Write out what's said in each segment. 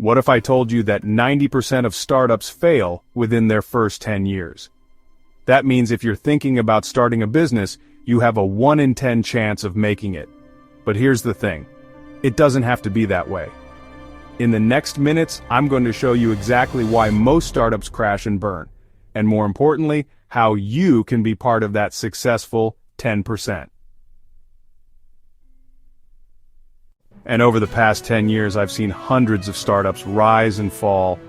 What if I told you that 90% of startups fail within their first 10 years? That means if you're thinking about starting a business, you have a 1 in 10 chance of making it. But here's the thing. It doesn't have to be that way. In the next minutes, I'm going to show you exactly why most startups crash and burn, and more importantly, how you can be part of that successful 10%. And over the past 10 years, I've seen hundreds of startups rise and fall.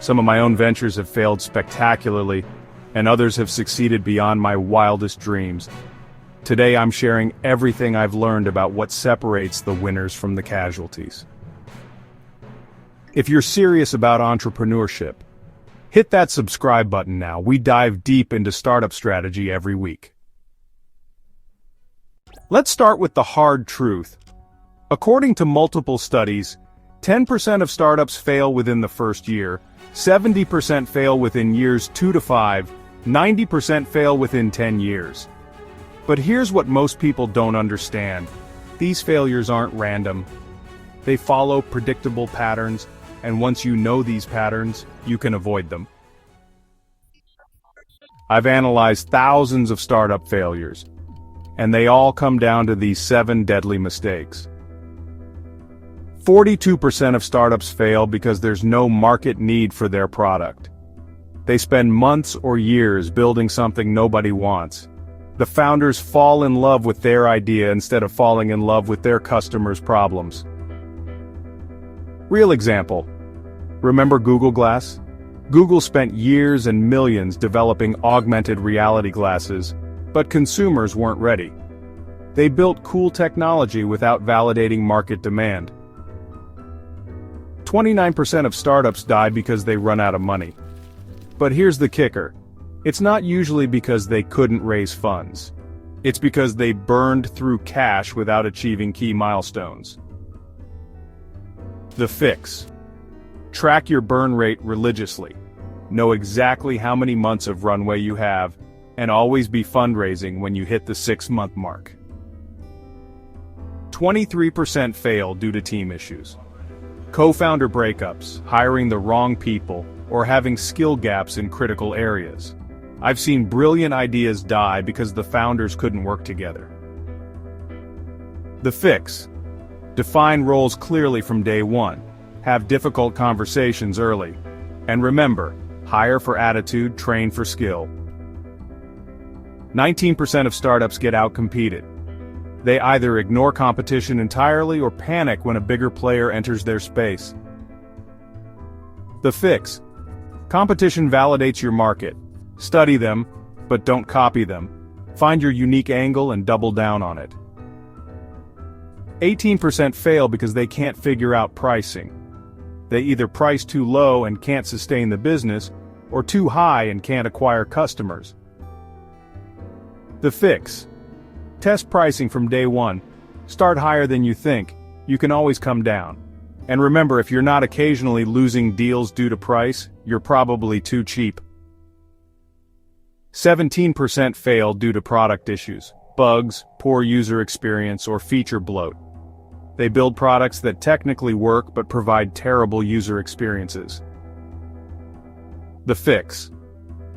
Some of my own ventures have failed spectacularly, and others have succeeded beyond my wildest dreams. Today, I'm sharing everything I've learned about what separates the winners from the casualties. If you're serious about entrepreneurship, hit that subscribe button now. We dive deep into startup strategy every week. Let's start with the hard truth. According to multiple studies, 10% of startups fail within the first year, 70% fail within years 2 to 5, 90% fail within 10 years. But here's what most people don't understand. These failures aren't random. They follow predictable patterns, and once you know these patterns, you can avoid them. I've analyzed thousands of startup failures, and they all come down to these 7 deadly mistakes. 42% of startups fail because there's no market need for their product. They spend months or years building something nobody wants. The founders fall in love with their idea instead of falling in love with their customers' problems. Real example. Remember Google Glass? Google spent years and millions developing augmented reality glasses, but consumers weren't ready. They built cool technology without validating market demand. 29% of startups die because they run out of money. But here's the kicker. It's not usually because they couldn't raise funds. It's because they burned through cash without achieving key milestones. The fix. Track your burn rate religiously. Know exactly how many months of runway you have, and always be fundraising when you hit the 6-month mark. 23% fail due to team issues. Co-founder breakups, hiring the wrong people, or having skill gaps in critical areas. I've seen brilliant ideas die because the founders couldn't work together. The fix. Define roles clearly from day one. Have difficult conversations early. And remember, hire for attitude, train for skill. 19% of startups get outcompeted. They either ignore competition entirely or panic when a bigger player enters their space. The fix. Competition validates your market. Study them, but don't copy them. Find your unique angle and double down on it. 18% fail because they can't figure out pricing. They either price too low and can't sustain the business, or too high and can't acquire customers. The fix. Test pricing from day one. Start higher than you think. You can always come down. And remember, if you're not occasionally losing deals due to price, you're probably too cheap. 17% fail due to product issues, bugs, poor user experience, or feature bloat. They build products that technically work but provide terrible user experiences. The fix.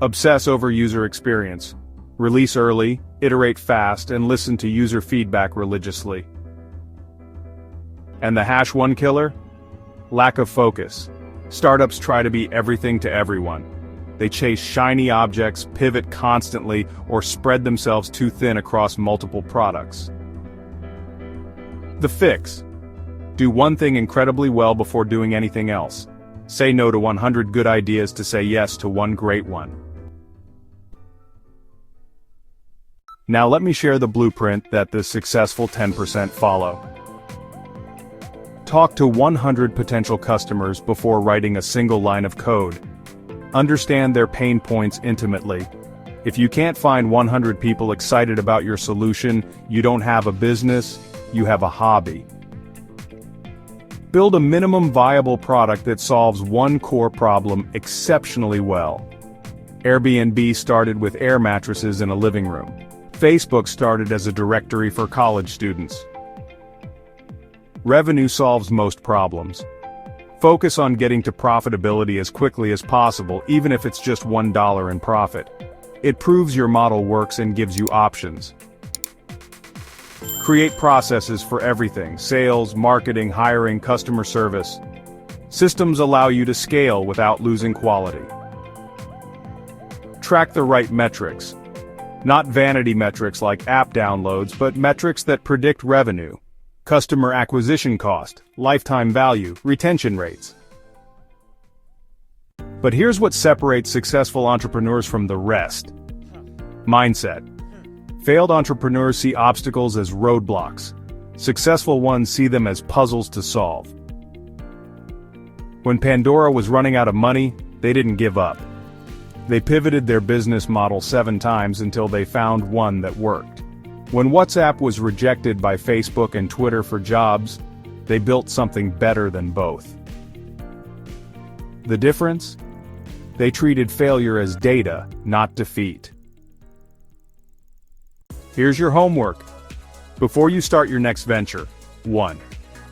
Obsess over user experience. Release early, iterate fast, and listen to user feedback religiously. And the #1 killer? Lack of focus. Startups try to be everything to everyone. They chase shiny objects, pivot constantly, or spread themselves too thin across multiple products. The fix. Do one thing incredibly well before doing anything else. Say no to 100 good ideas to say yes to one great one. Now let me share the blueprint that the successful 10% follow. Talk to 100 potential customers before writing a single line of code. Understand their pain points intimately. If you can't find 100 people excited about your solution, you don't have a business, you have a hobby. Build a minimum viable product that solves one core problem exceptionally well. Airbnb started with air mattresses in a living room. Facebook started as a directory for college students. Revenue solves most problems. Focus on getting to profitability as quickly as possible, even if it's just $1 in profit. It proves your model works and gives you options. Create processes for everything: sales, marketing, hiring, customer service. Systems allow you to scale without losing quality. Track the right metrics. Not vanity metrics like app downloads, but metrics that predict revenue, customer acquisition cost, lifetime value, retention rates. But here's what separates successful entrepreneurs from the rest: mindset. Failed entrepreneurs see obstacles as roadblocks. Successful ones see them as puzzles to solve. When Pandora was running out of money, they didn't give up. They pivoted their business model 7 times until they found one that worked. When WhatsApp was rejected by Facebook and Twitter for jobs, they built something better than both. The difference? They treated failure as data, not defeat. Here's your homework. Before you start your next venture: 1.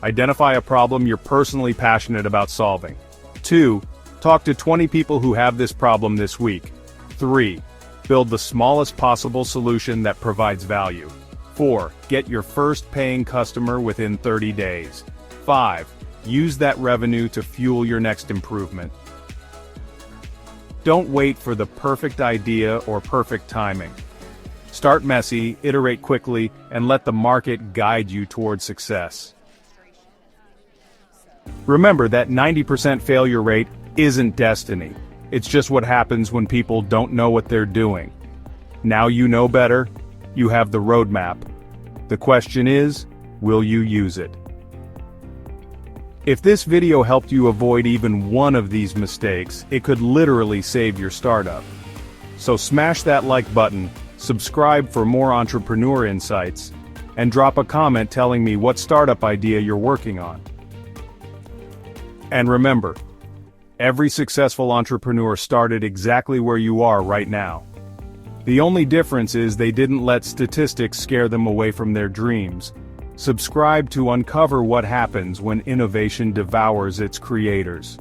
Identify a problem you're personally passionate about solving. 2. Talk to 20 people who have this problem this week. 3. Build the smallest possible solution that provides value. 4. Get your first paying customer within 30 days. 5. Use that revenue to fuel your next improvement. Don't wait for the perfect idea or perfect timing. Start messy, iterate quickly, and let the market guide you toward success. Remember that 90% failure rate isn't destiny. It's just what happens when people don't know what they're doing. Now you know better. You have the roadmap. The question is, will you use it? If this video helped you avoid even one of these mistakes, it could literally save your startup. So smash that like button, subscribe for more entrepreneur insights, and drop a comment telling me what startup idea you're working on. And remember, every successful entrepreneur started exactly where you are right now. The only difference is they didn't let statistics scare them away from their dreams. Subscribe to uncover what happens when innovation devours its creators.